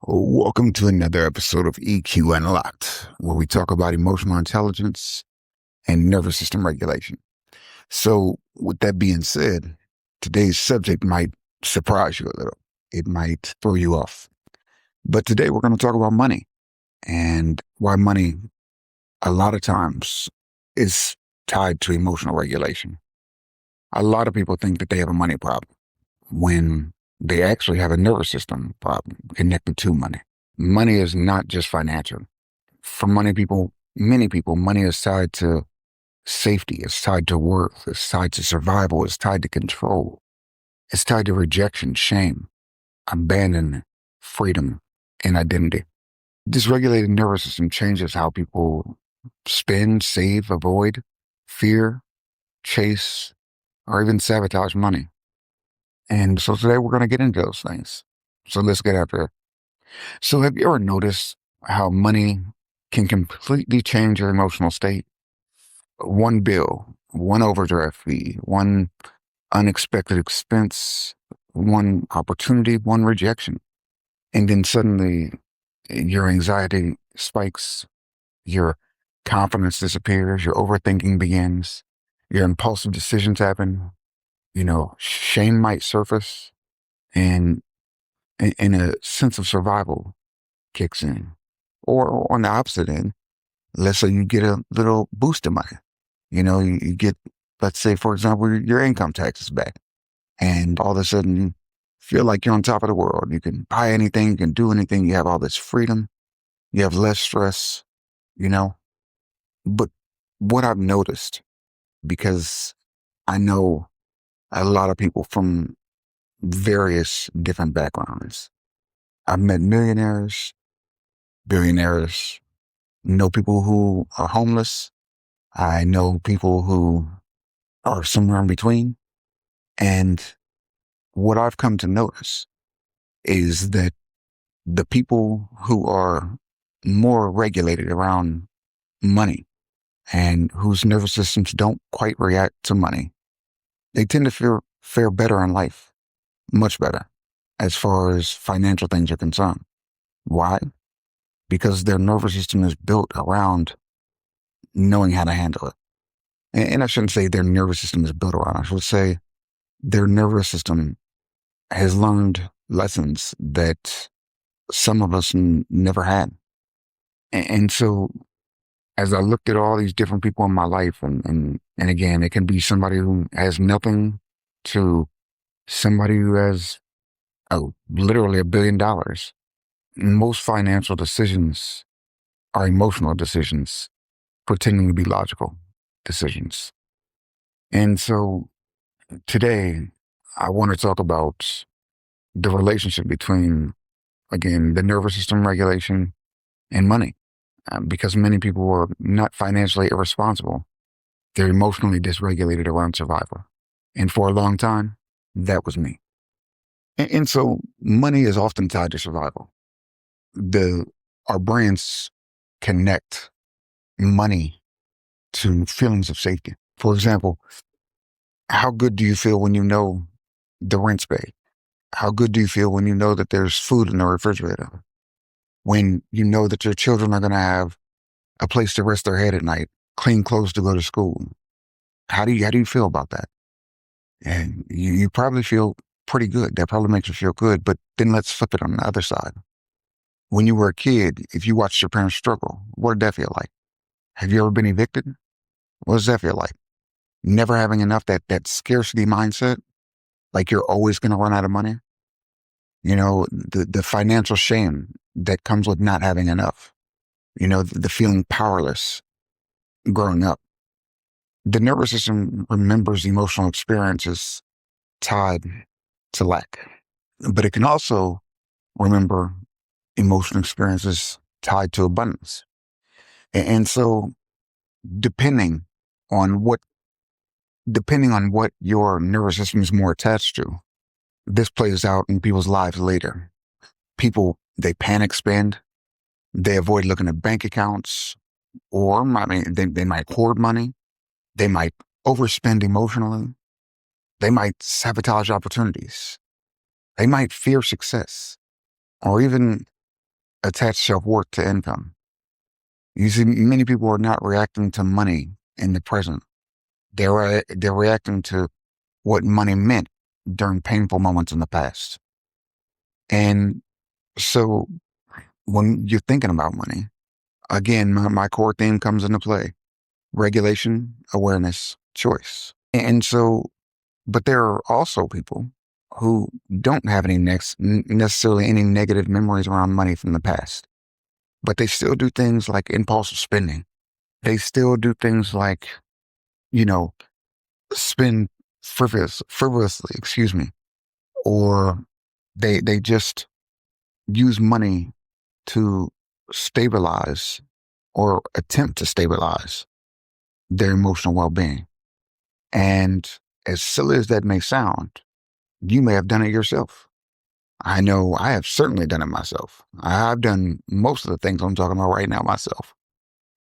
Welcome to another episode of EQ Unlocked, where we talk about emotional intelligence and nervous system regulation. So, with that being said, today's subject might surprise you a little. It might throw you off. But today we're going to talk about money and why money, a lot of times, is tied to emotional regulation. A lot of people think that they have a money problem when they actually have a nervous system problem connected to money. Money is not just financial. For many people, money is tied to safety. It's tied to worth. It's tied to survival. It's tied to control. It's tied to rejection, shame, abandonment, freedom, and identity. Dysregulated nervous system changes how people spend, save, avoid, fear, chase, or even sabotage money. And so today we're going to get into those things. So let's get after it. So have you ever noticed how money can completely change your emotional state? One bill, one overdraft fee, one unexpected expense, one opportunity, one rejection. And then suddenly your anxiety spikes, your confidence disappears, your overthinking begins, your impulsive decisions happen, shame might surface, and a sense of survival kicks in. Or on the opposite end, let's say you get a little boost of money. You get, let's say, for example, your income tax is back. And all of a sudden you feel like you're on top of the world. You can buy anything, you can do anything. You have all this freedom. You have less stress, you know. But what I've noticed, because I know a lot of people from various different backgrounds, I've met millionaires, billionaires, know people who are homeless. I know people who are somewhere in between. And what I've come to notice is that the people who are more regulated around money and whose nervous systems don't quite react to money, they tend to fare better in life, much better, as far as financial things are concerned. Why? Because their nervous system is built around knowing how to handle it. And I shouldn't say their nervous system is built around. I should say their nervous system has learned lessons that some of us never had. And so as I looked at all these different people in my life, and again, it can be somebody who has nothing to somebody who has literally $1 billion. Most financial decisions are emotional decisions, pretending to be logical decisions. And so today, I want to talk about the relationship between, again, the nervous system regulation and money, because many people are not financially irresponsible. They're emotionally dysregulated around survival. And for a long time, that was me. And so money is often tied to survival. Our brains connect money to feelings of safety. For example, how good do you feel when you know the rent's paid? How good do you feel when you know that there's food in the refrigerator? When you know that your children are going to have a place to rest their head at night, clean clothes to go to school? How do you feel about that? And you probably feel pretty good. That probably makes you feel good. But then let's flip it on the other side. When you were a kid, if you watched your parents struggle, what did that feel like? Have you ever been evicted? What does that feel like? Never having enough, that scarcity mindset, like you're always going to run out of money. The financial shame that comes with not having enough. The feeling powerless growing up. The nervous system remembers emotional experiences tied to lack, but it can also remember emotional experiences tied to abundance. And so depending on what your nervous system is more attached to, this plays out in people's lives later. People, they panic spend, they avoid looking at bank accounts, or they might hoard money, they might overspend emotionally, they might sabotage opportunities, they might fear success, or even attach self-worth to income. You see, many people are not reacting to money in the present. They're reacting to what money meant during painful moments in the past. And so when you're thinking about money, again, my core theme comes into play: regulation, awareness, choice. And so, but there are also people who don't have necessarily any negative memories around money from the past, but they still do things like impulsive spending. They still do things like, you know, spend frivolously, excuse me, or they just use money to stabilize or attempt to stabilize their emotional well-being. And as silly as that may sound, you may have done it yourself. I know I have certainly done it myself. I've done most of the things I'm talking about right now myself.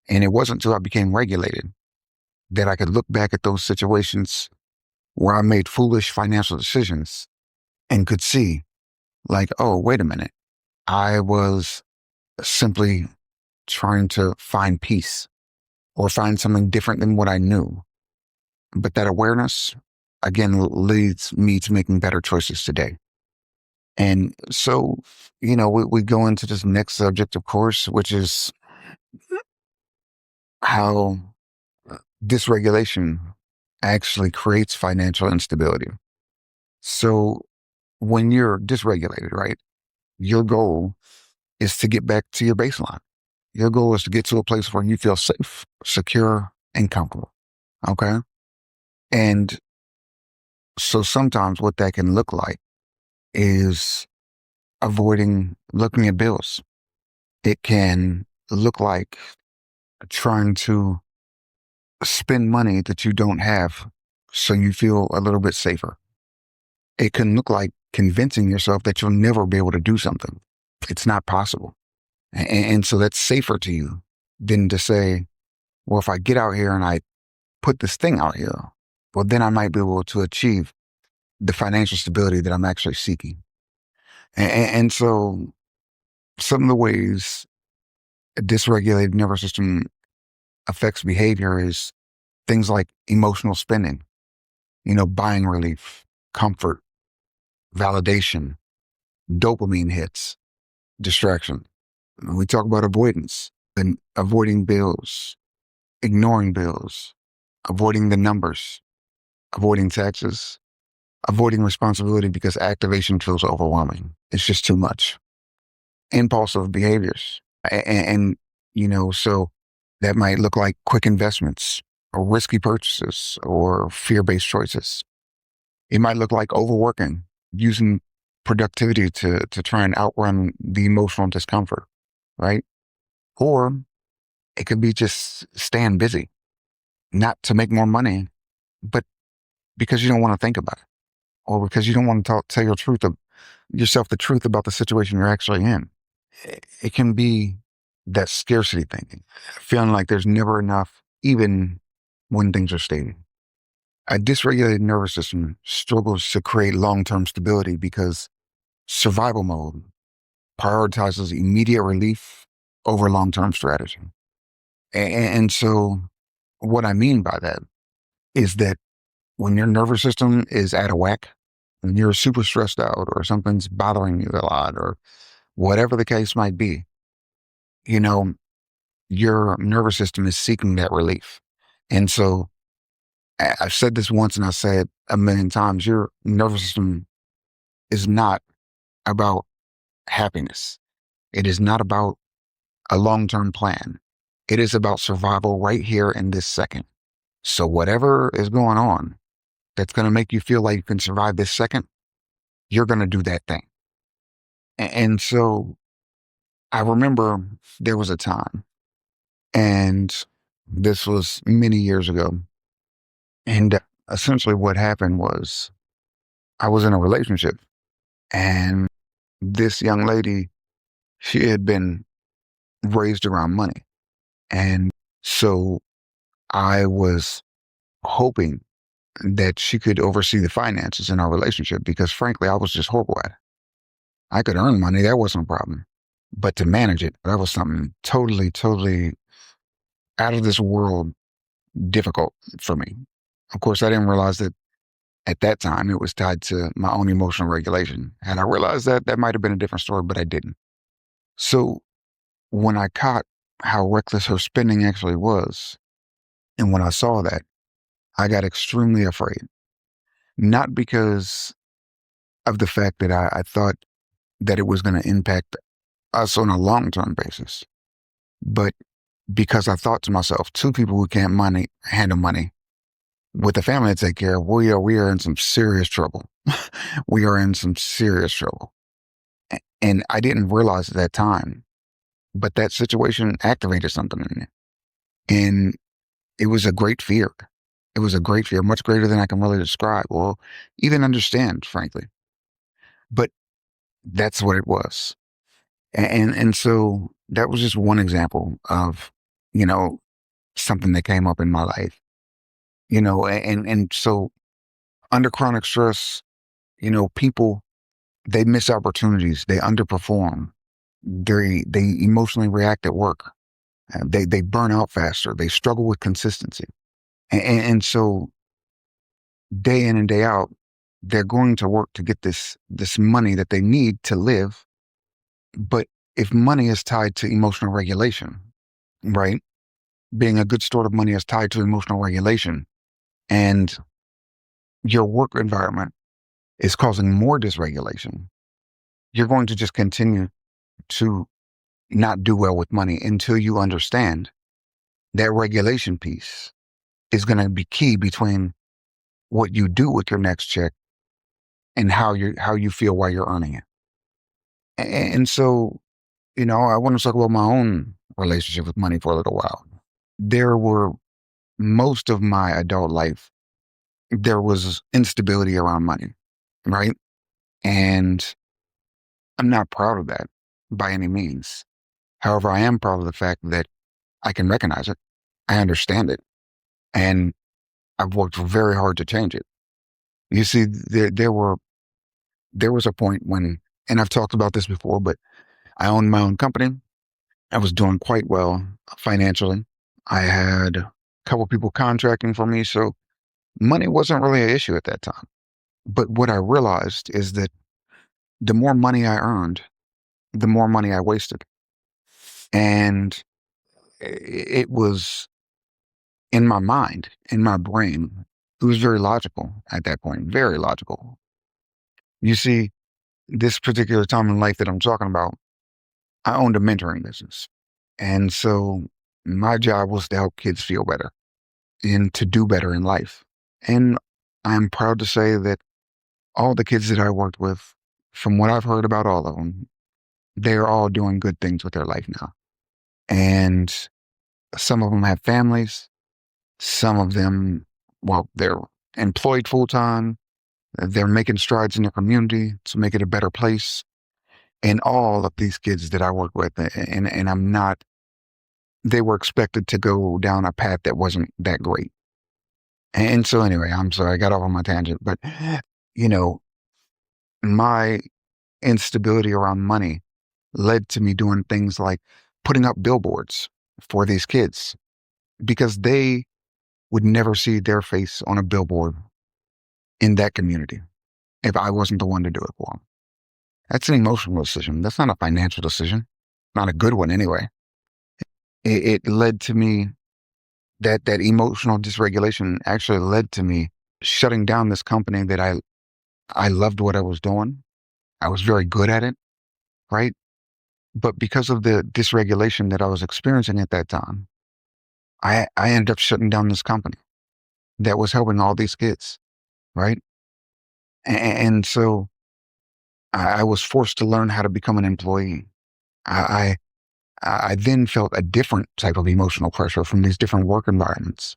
And it wasn't until I became regulated that I could look back at those situations where I made foolish financial decisions and could see, like, oh, wait a minute. I was simply trying to find peace or find something different than what I knew. But that awareness, again, leads me to making better choices today. And so, we go into this next subject, of course, which is how dysregulation actually creates financial instability. So when you're dysregulated, right, your goal is to get back to your baseline. Your goal is to get to a place where you feel safe, secure, and comfortable. Okay. And so sometimes what that can look like is avoiding looking at bills. It can look like trying to spend money that you don't have so you feel a little bit safer. It can look like convincing yourself that you'll never be able to do something. It's not possible. And so that's safer to you than to say, well, if I get out here and I put this thing out here, well, then I might be able to achieve the financial stability that I'm actually seeking. And so some of the ways a dysregulated nervous system affects behavior is things like emotional spending, buying relief, comfort, validation, dopamine hits, distraction. We talk about avoidance and avoiding bills, ignoring bills, avoiding the numbers, avoiding taxes, avoiding responsibility because activation feels overwhelming. It's just too much. Impulsive behaviors. So that might look like quick investments or risky purchases or fear-based choices. It might look like overworking, using productivity to try and outrun the emotional discomfort, right? Or it could be just staying busy, not to make more money, but because you don't want to think about it, or because you don't want to tell yourself the truth about the situation you're actually in. It can be that scarcity thinking, feeling like there's never enough, even when things are stable. A dysregulated nervous system struggles to create long-term stability because survival mode prioritizes immediate relief over long-term strategy. And so what I mean by that is that when your nervous system is out of whack, and you're super stressed out or something's bothering you a lot or whatever the case might be, you know, your nervous system is seeking that relief. And so I've said this once and I say it a million times, your nervous system is not about happiness. It is not about a long-term plan. It is about survival right here in this second. So whatever is going on that's going to make you feel like you can survive this second, you're going to do that thing. And so I remember there was a time, and this was many years ago. And essentially what happened was I was in a relationship, and this young lady, she had been raised around money. And so I was hoping that she could oversee the finances in our relationship because frankly, I was just horrible at it. I could earn money. That wasn't a problem. But to manage it, that was something totally, totally out of this world difficult for me. Of course, I didn't realize that at that time it was tied to my own emotional regulation. Had I realized that, that might have been a different story, but I didn't. So when I caught how reckless her spending actually was, and when I saw that, I got extremely afraid. Not because of the fact that I thought that it was going to impact us on a long term basis, but because I thought to myself, two people who can't handle money with a family to take care of, we are in some serious trouble. We are in some serious trouble. And I didn't realize at that time, but that situation activated something in me. And it was a great fear. It was a great fear, much greater than I can really describe or even understand, frankly. But that's what it was. And so that was just one example of, you know, something that came up in my life, and so under chronic stress, people, they miss opportunities, they underperform, they emotionally react at work, they burn out faster, they struggle with consistency. And so day in and day out, they're going to work to get this money that they need to live. But if money is tied to emotional regulation, right? Being a good steward of money is tied to emotional regulation, and your work environment is causing more dysregulation, you're going to just continue to not do well with money until you understand that regulation piece is going to be key between what you do with your next check and how you feel while you're earning it. And so, I want to talk about my own relationship with money for a little while. There were most of my adult life, there was instability around money, right? And I'm not proud of that by any means. However, I am proud of the fact that I can recognize it, I understand it, and I've worked very hard to change it. You see, there was a point when, and I've talked about this before, but I owned my own company. I was doing quite well financially. I had a couple people contracting for me, so money wasn't really an issue at that time. But what I realized is that the more money I earned, the more money I wasted. And it was in my mind, in my brain. It was very logical at that point, very logical. You see, this particular time in life that I'm talking about, I owned a mentoring business. And so my job was to help kids feel better and to do better in life. And I'm proud to say that all the kids that I worked with, from what I've heard about all of them, they're all doing good things with their life now. And some of them have families. Some of them, well, they're employed full time. They're making strides in their community to make it a better place. And all of these kids that I work with, and I'm not, they were expected to go down a path that wasn't that great. And so, anyway, I'm sorry, I got off on my tangent, but, you know, my instability around money led to me doing things like putting up billboards for these kids because they would never see their face on a billboard in that community if I wasn't the one to do it for them. That's an emotional decision. That's not a financial decision, not a good one anyway. It led to me that emotional dysregulation actually led to me shutting down this company that I loved what I was doing. I was very good at it, right? But because of the dysregulation that I was experiencing at that time, I ended up shutting down this company that was helping all these kids, right? And so I was forced to learn how to become an employee. I, I then felt a different type of emotional pressure from these different work environments.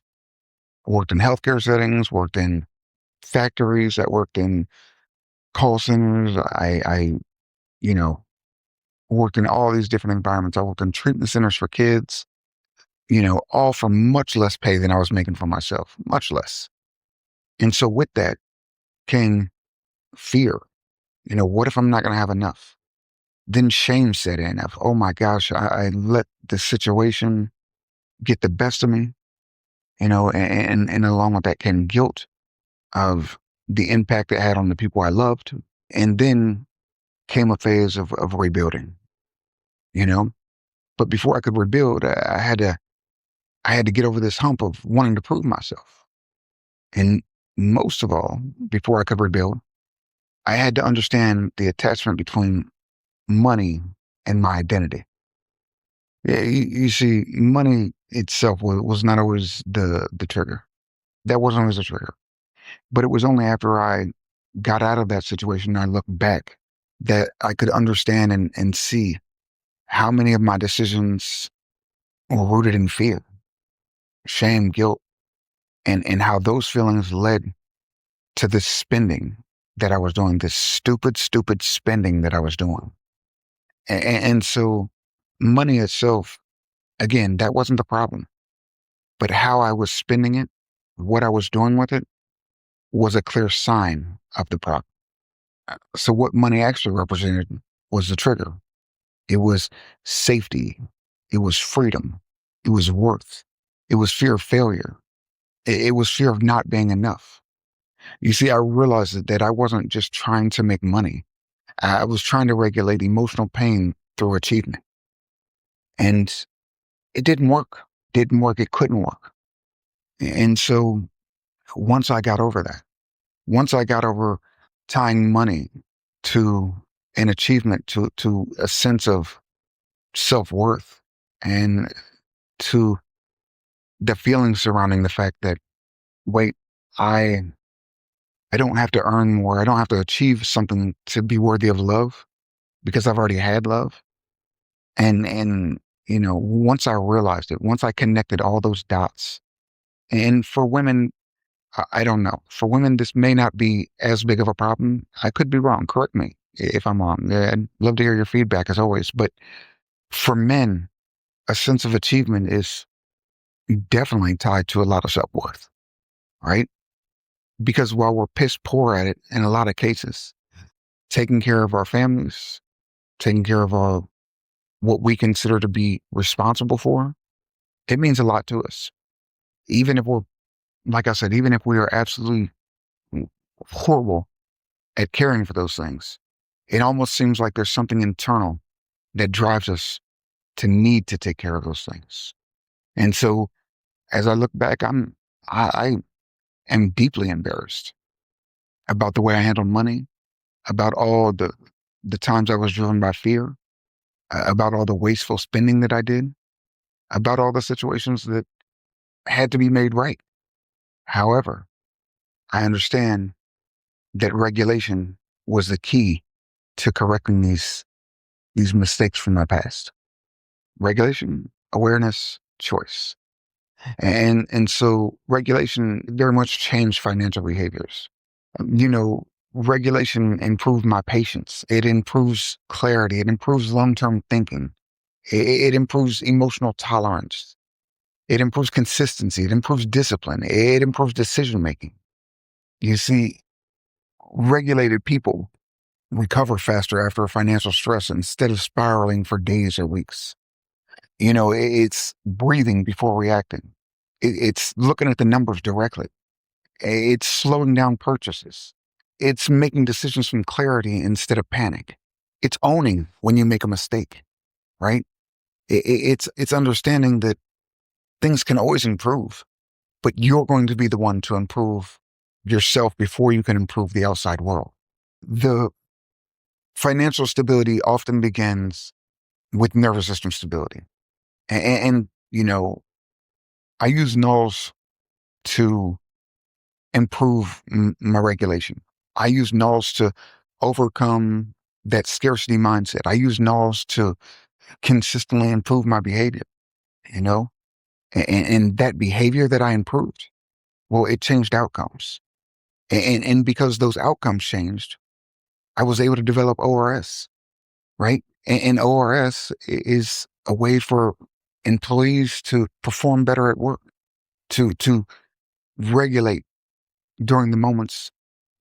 I worked in healthcare settings, worked in factories, I worked in call centers. I you know, worked in all these different environments. I worked in treatment centers for kids, all for much less pay than I was making for myself, much less. And so with that came fear. What if I'm not going to have enough? then shame set in of, oh my gosh, I let the situation get the best of me, and along with that came guilt of the impact it had on the people I loved. And then came a phase of rebuilding, you know. But before I could rebuild, I had to get over this hump of wanting to prove myself. And most of all, before I could rebuild, I had to understand the attachment between money and my identity. Yeah, you see, money itself was not always the trigger. That wasn't always the trigger. But it was only after I got out of that situation and I looked back that I could understand and see how many of my decisions were rooted in fear, shame, guilt, and how those feelings led to this spending that I was doing, this stupid, stupid spending that I was doing. And so money itself, again, that wasn't the problem, but how I was spending it, what I was doing with it was a clear sign of the problem. So what money actually represented was the trigger. It was safety. It was freedom. It was worth. It was fear of failure. It was fear of not being enough. You see, I realized that I wasn't just trying to make money. I was trying to regulate emotional pain through achievement. And it didn't work. Didn't work. It couldn't work. And so once I got over that, once I got over tying money to an achievement, to a sense of self-worth, and to the feelings surrounding the fact that, wait, I I don't have to earn more. I don't have to achieve something to be worthy of love because I've already had love. And once I realized it, once I connected all those dots, and for women, I don't know. For women, this may not be as big of a problem. I could be wrong. Correct me if I'm wrong. I'd love to hear your feedback as always. But for men, a sense of achievement is definitely tied to a lot of self-worth, right? Because while we're piss poor at it in a lot of cases, taking care of our families, taking care of our what we consider to be responsible for, it means a lot to us. Even if we're, like I said, even if we are absolutely horrible at caring for those things, it almost seems like there's something internal that drives us to need to take care of those things. And so as I look back, I am deeply embarrassed about the way I handled money, about all the times I was driven by fear, about all the wasteful spending that I did, about all the situations that had to be made right. However, I understand that regulation was the key to correcting these mistakes from my past. Regulation, awareness, choice. And so regulation very much changed financial behaviors. You know, regulation improved my patience. It improves clarity. It improves long-term thinking. It improves emotional tolerance. It improves consistency. It improves discipline. It improves decision making. You see, regulated people recover faster after a financial stress instead of spiraling for days or weeks. It's breathing before reacting. It's looking at the numbers directly. It's slowing down purchases. It's making decisions from clarity instead of panic. It's owning when you make a mistake, right? It's understanding that things can always improve, but you're going to be the one to improve yourself before you can improve the outside world. The financial stability often begins with nervous system stability. And I use nulls to improve my regulation. I use nulls to overcome that scarcity mindset. I use nulls to consistently improve my behavior, you know, and that behavior that I improved, well, it changed outcomes. And because those outcomes changed, I was able to develop ORS, right? And ORS is a way for employees to perform better at work, to regulate during the moments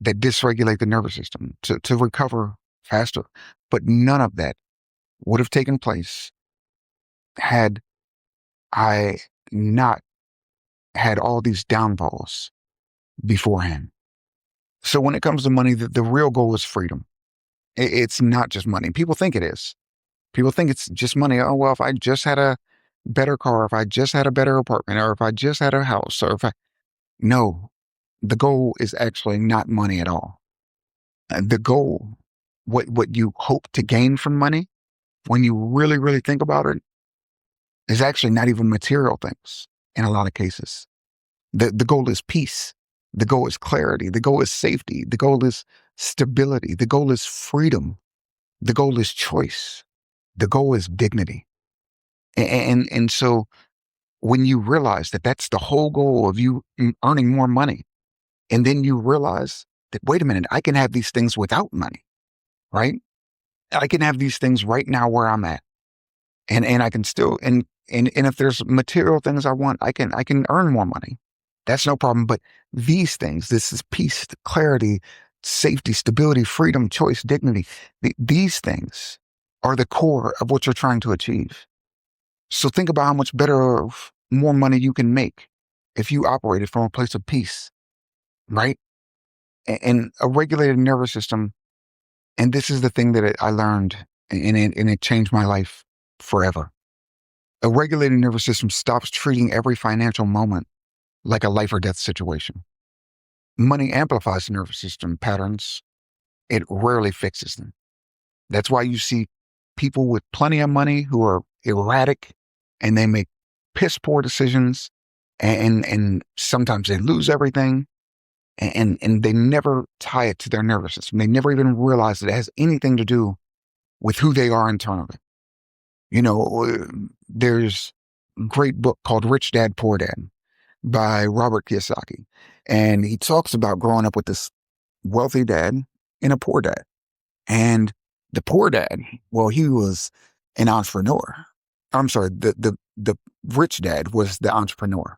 that dysregulate the nervous system, to recover faster. But none of that would have taken place had I not had all these downfalls beforehand. So when it comes to money, the real goal is freedom. It's not just money. People think it is. People think it's just money. Oh, well, if I just had a better car, if I just had a better apartment, or if I just had a house, or if I, no, the goal is actually not money at all. The goal, what you hope to gain from money, when you really, really think about it, is actually not even material things in a lot of cases. The goal is peace. The goal is clarity. The goal is safety. The goal is stability. The goal is freedom. The goal is choice. The goal is dignity. And so when you realize that that's the whole goal of you earning more money, and then you realize that, wait a minute, I can have these things without money, right? I can have these things right now where I'm at. And I can still, and if there's material things I want, I can earn more money. That's no problem. But these things, this is peace, clarity, safety, stability, freedom, choice, dignity. These things are the core of what you're trying to achieve. So think about how much better, more money you can make if you operated from a place of peace, right? And a regulated nervous system. And this is the thing that I learned, and it changed my life forever. A regulated nervous system stops treating every financial moment like a life or death situation. Money amplifies nervous system patterns. It rarely fixes them. That's why you see people with plenty of money who are erratic, and they make piss poor decisions, and sometimes they lose everything, and they never tie it to their nervous system. They never even realize that it has anything to do with who they are internally. There's a great book called Rich Dad, Poor Dad by Robert Kiyosaki. And he talks about growing up with this wealthy dad and a poor dad. And the poor dad, well, he was an entrepreneur. I'm sorry, the rich dad was the entrepreneur.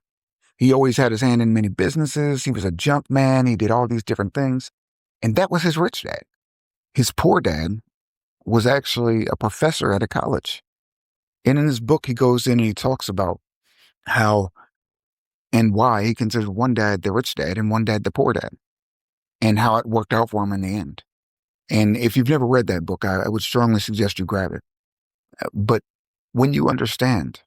He always had his hand in many businesses. He was a junk man. He did all these different things. And that was his rich dad. His poor dad was actually a professor at a college. And in his book, he goes in and he talks about how and why he considered one dad the rich dad and one dad the poor dad, and how it worked out for him in the end. And if you've never read that book, I would strongly suggest you grab it. But when you understand,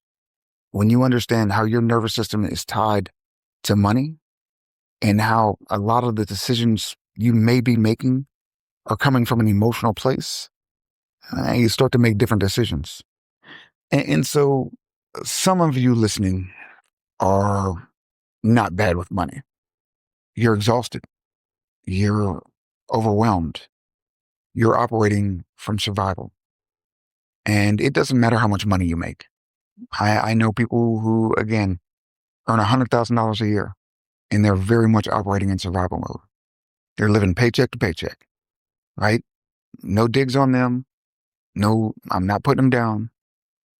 how your nervous system is tied to money, and how a lot of the decisions you may be making are coming from an emotional place, you start to make different decisions. And so some of you listening are not bad with money. You're exhausted. You're overwhelmed. You're operating from survival. And it doesn't matter how much money you make. I know people who, again, earn $100,000 a year, and they're very much operating in survival mode. They're living paycheck to paycheck, right? No digs on them. No, I'm not putting them down.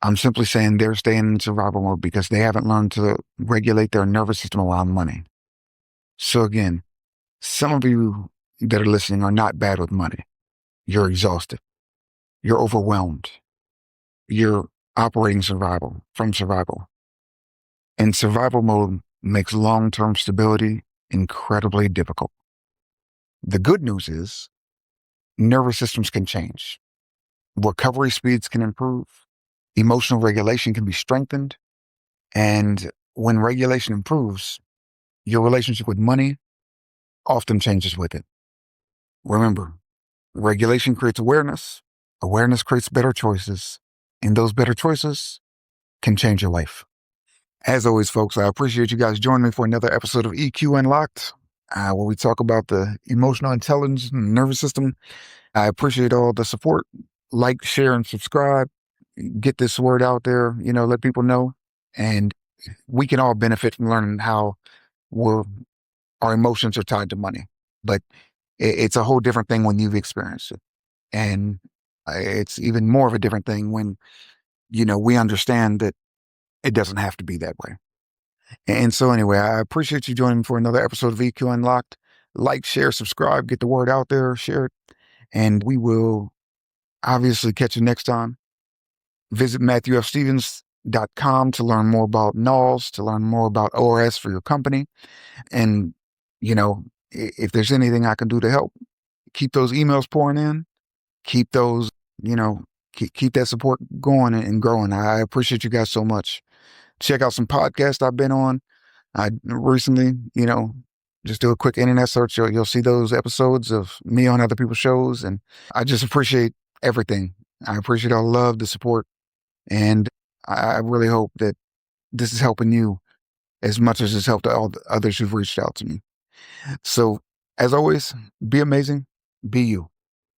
I'm simply saying they're staying in survival mode because they haven't learned to regulate their nervous system around money. So again, some of you that are listening are not bad with money. You're exhausted. You're overwhelmed. You're operating from survival. And survival mode makes long-term stability incredibly difficult. The good news is nervous systems can change. Recovery speeds can improve. Emotional regulation can be strengthened. And when regulation improves, your relationship with money often changes with it. Remember, regulation creates awareness. Awareness creates better choices. And those better choices can change your life. As always, folks, I appreciate you guys joining me for another episode of EQ Unlocked, where we talk about the emotional intelligence and nervous system. I appreciate all the support. Like, share, and subscribe. Get this word out there, let people know. And we can all benefit from learning how our emotions are tied to money. But it's a whole different thing when you've experienced it. And it's even more of a different thing when, we understand that it doesn't have to be that way. And so anyway, I appreciate you joining me for another episode of EQ Unlocked. Like, share, subscribe, get the word out there, share it. And we will obviously catch you next time. Visit MatthewFStevens.com to learn more about NOLs, to learn more about ORS for your company. And, if there's anything I can do to help, keep those emails pouring in, keep those, you know, keep that support going and growing. I appreciate you guys so much. Check out some podcasts I've been on. I recently, just do a quick internet search. You'll see those episodes of me on other people's shows. And I just appreciate everything. I appreciate all the love, the support. And I really hope that this is helping you as much as it's helped all the others who've reached out to me. So as always, be amazing, be you.